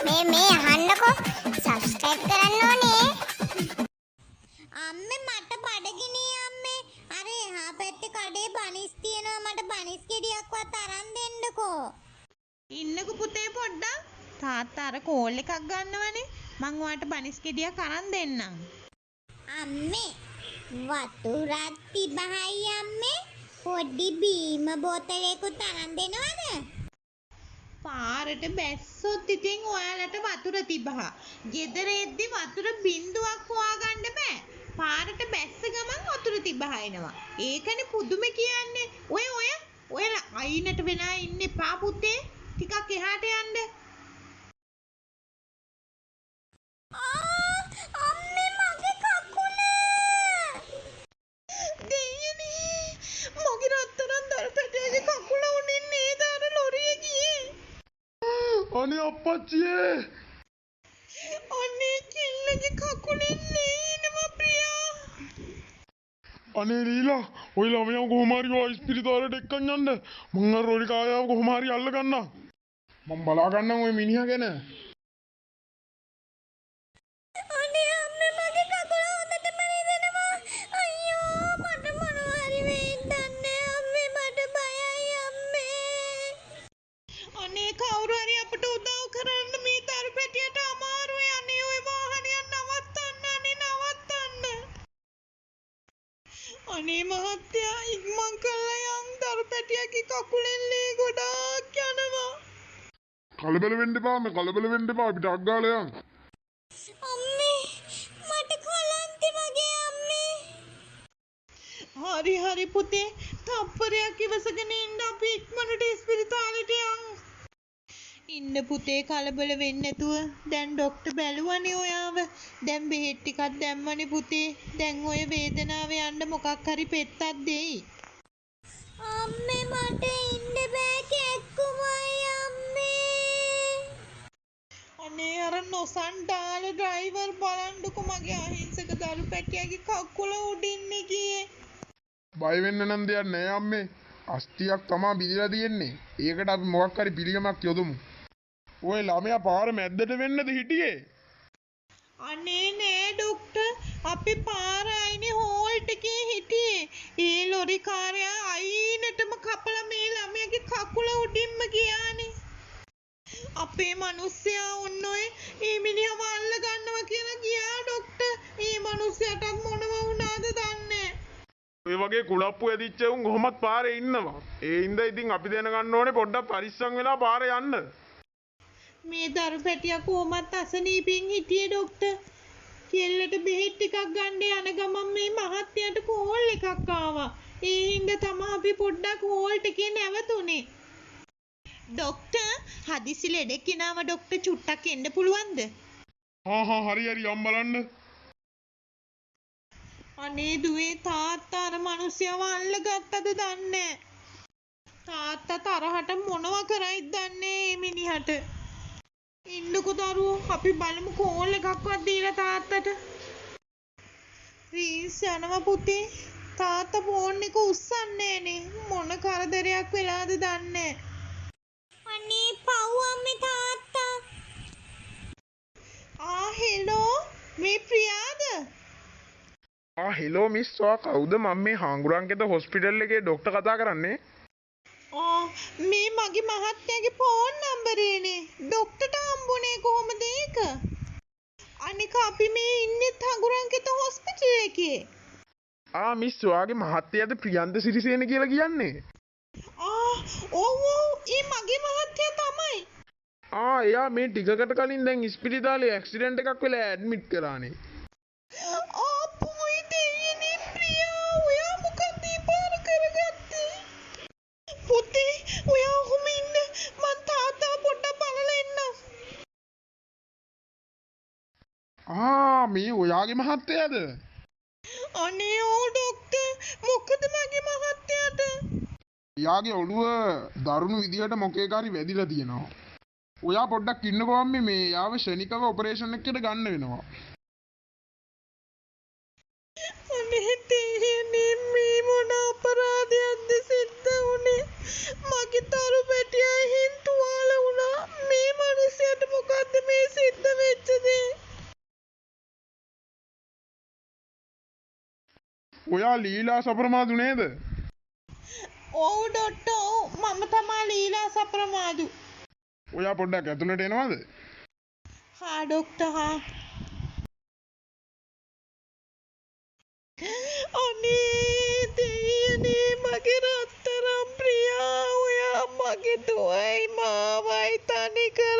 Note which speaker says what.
Speaker 1: මේ අහන්නකෝ සබ්ස්ක්‍රයිබ් කරන්න ඕනේ.
Speaker 2: අම්මේ මට බඩගිනි අම්මේ. අර එහා පැත්තේ කඩේ බනිස් තියෙනවා මට බනිස් ගෙඩියක්වත් අරන් දෙන්නකෝ.
Speaker 3: ඉන්නකෝ පුතේ පොඩ්ඩක්. තාත්තා අර කෝල් එකක් ගන්නවනේ. මං ඔයාලට බනිස් ගෙඩියක් අරන් දෙන්නම්.
Speaker 2: අම්මේ වතුරක් තිබහයි අම්මේ. පොඩි බීම බෝතලයකුත් අරන් දෙනවද?
Speaker 3: පාරට බැස්සොත් ඉතින් ඔයාලට වතුර තිබහා. ගෙදර එද්දි වතුර බින්දුවක් හොයාගන්න බෑ. පාරට බැස්ස ගමන් වතුර තිබහා එනවා. ඒකනේ පුදුම කියන්නේ. ඔය අයිනට වෙලා ඉන්න එපා පුතේ. ටිකක් එහාට යන්න.
Speaker 2: අම්මේ මගේ කකුල.
Speaker 3: දෙයියනේ. මගේ රත්තරන් දරපැටේගේ කකුල උඩින් නේද අර ලොරිය ගියේ.
Speaker 4: අනේ අප්පච්චියේ
Speaker 3: අනේ කිල්ලගේ කකුලෙන් නේනවා ප්‍රියා.
Speaker 4: අනේ ලීලා ඔය ළමයා කොහොම හරි ඔය ස්පිරිතාලෙට එක්කන් යන්න මං අර රොඩි කායාව කොහොම හරි අල්ල ගන්නම් මං බලා ගන්නම් ඔය මිනිහා ගැන.
Speaker 2: අනේ අම්මේ මගේ කකුල හොඳටම රිදෙනවා. අයියෝ මට මොනවා හරි වෙයිද දන්නේ අම්මේ මට බයයි අම්මේ.
Speaker 3: අනේ කවුරු හරි අපට උදව් කරන්න මේ දරපැටියට අමාරුයි. අනේ ඔය වාහනයක් නවත්තන්න. අනේ මහත්තයා ඉක්මන් කරලා යන් දරපැටියගේ කකුලෙන් ලේ ගොඩාක් යනවා.
Speaker 4: කලබල වෙන්න එපා මේ කලබල වෙන්න එපා අපිට අග්ගාලා යන්.
Speaker 2: අම්මේ මට කලන්තේ වගේ අම්මේ.
Speaker 3: හරි පුතේ තප්පරයක් ඉවසගෙන ඉන්න අපි ඉක්මනට ඉස්පිරිතාලෙට යන්. ඉන්න පුතේ කලබල වෙන්නේ නැතුව. දැන් ડોක්ටර් බැලුවනේ ඔයාව. දැන් බෙහෙත් ටිකක් දැම්මනේ පුතේ. දැන් ඔය වේදනාව යන්න මොකක් හරි පෙත්තක් දෙයි.
Speaker 2: අම්මේ මට ඉන්න බෑ කැක්කුමයි අම්මේ.
Speaker 3: අනේ අර නොසන්ඩාල ඩ්‍රයිවර් බලන්නකො මගේ අහිංසක දරු පැටියගේ කකුල උඩින් ගියේ.
Speaker 4: බය වෙන්න නම් දෙයක් නෑ අම්මේ. අස්තියක් තමා බිඳලා තියෙන්නේ. ඒකට අපි මොකක් හරි පිළියමක් යොදමු. ඔය ළමයා පාර මැද්දට වෙන්නද හිටියේ?
Speaker 3: අනේ නෑ ડોක්ටර් අපි පාර අයිනේ හෝල්ට් එකේ හිටියේ. ඒ ලොරි කාර්යයා අයිනටම කපලා මේ ළමයාගේ කකුල උඩින්ම ගියානේ. අපේ මිනිස්සයා ඔන්න ඔය මේ මිනිහව අල්ල ගන්නවා කියලා ගියා ડોක්ටර්. මේ මිනිස්සයාට මොනව වුණාද දන්නේ.
Speaker 4: ඔය වගේ කුලප්පු ඇදිච්ච උන් කොහොමත් පාරේ ඉන්නවා. ඒ හින්දා ඉතින් අපි දැනගන්න ඕනේ පොඩ්ඩක් පරිස්සම් වෙලා පාරේ යන්න.
Speaker 3: මේ දරු පැටියා කොහොමත් අසනීපින් හිටියේ ડોක්ටර්. කෙල්ලට බෙහෙත් ටිකක් ගන්න යන ගමන් මේ මහත්තයාට කෝල් එකක් ආවා. ඒ හින්දා තමයි අපි පොඩ්ඩක් හෝල්ට් එකේ නැවතුනේ. ડોක්ටර් හදිසි ලෙඩෙක් කෙනාව ડોක්ටර් චුට්ටක් එන්න පුළුවන්ද?
Speaker 4: හරි යම් බලන්න.
Speaker 3: අනේ දුවේ තාත්තා අර මිනිස්සයව අල්ලගත්තද දන්නේ. තාත්තා තරහට මොනව කරයිද දන්නේ මේ මිනිහට. ඉන්නකෝ දරුවෝ අපි බලමු කෝල් එකක්වත් දීලා තාත්තට. ප්ලීස් යනවා පුතේ. තාත්තා ෆෝන් එක උස්සන්නේ නේ. මොන කරදරයක් වෙලාද දන්නේ.
Speaker 2: අනේ පව් අම්මේ තාත්තා.
Speaker 3: හෙලෝ මේ ප්‍රියාද?
Speaker 4: හෙලෝ මිස් ඔයා කවුද? මම මේ හාංගුරන්ගෙද හොස්පිටල් එකේ ડોක්ටර් කතා කරන්නේ.
Speaker 3: මේ මගේ මහත්තයාගේ ෆෝන් නම්බරේනේ. ડોක්ටර්ට හම්බුනේ කොහොමද ඒක? අනික අපි මේ ඉන්නේ හාංගුරන්ගෙද හොස්පිටල් එකේ.
Speaker 4: මිස් ඔයාගේ මහත්තයාද ප්‍රියන්ත සිරිසේන කියලා කියන්නේ?
Speaker 3: ඔව් ඒ මගේ මහත්තයා තමයි.
Speaker 4: එයා මේ ටිකකට කලින් දැන් ඉස්පිරිතාලේ ඇක්සිඩන්ට් එකක් වෙලා ඇඩ්මිට් කරානේ.
Speaker 3: අපෝයි දෙයියනේ ප්‍රියා ඔයා මොකද පාර කරගත්තේ? පුතේ ඔයා ඔහොම ඉන්න මං තාත්තා පොඩ්ඩක් බලලා එන්නම්.
Speaker 4: මේ ඔයාගේ මහත්තයාද?
Speaker 3: අනේ ඕ ડોක්ටර් මොකද මගේ මහත්තයාට?
Speaker 4: එයාගේ ඔළුව දරුණු විදිහට මොකේක හරි වැදිලා තියෙනවා. ඔයා පොඩ්ඩක් ඉන්නකෝ අම්මේ මේ යාව ශනිකව ඔපරේෂන් එකකට ගන්න වෙනවා.
Speaker 3: අනේ දෙයියනේ මේ මොන අපරාධයක්ද සිද්ධ වුනේ? මගේ දරු පැටියා හින්තුවාල වුණා. මේ මිනිහට මොකද්ද මේ
Speaker 4: ඔයා ලීලා සප්‍රමාදු නේද?
Speaker 3: ඔව් ඩොක්ටර් මම තමා ලීලා සප්‍රමාදු.
Speaker 4: ඔයා පොඩ්ඩක් ඇතුළට එනවද?
Speaker 3: හා ඩොක්ටර් හා. අනේ දෙයියනේ මගේ රත්තරන් ප්‍රියා ඔයා මගේ දුවයි මාවයි තනි කර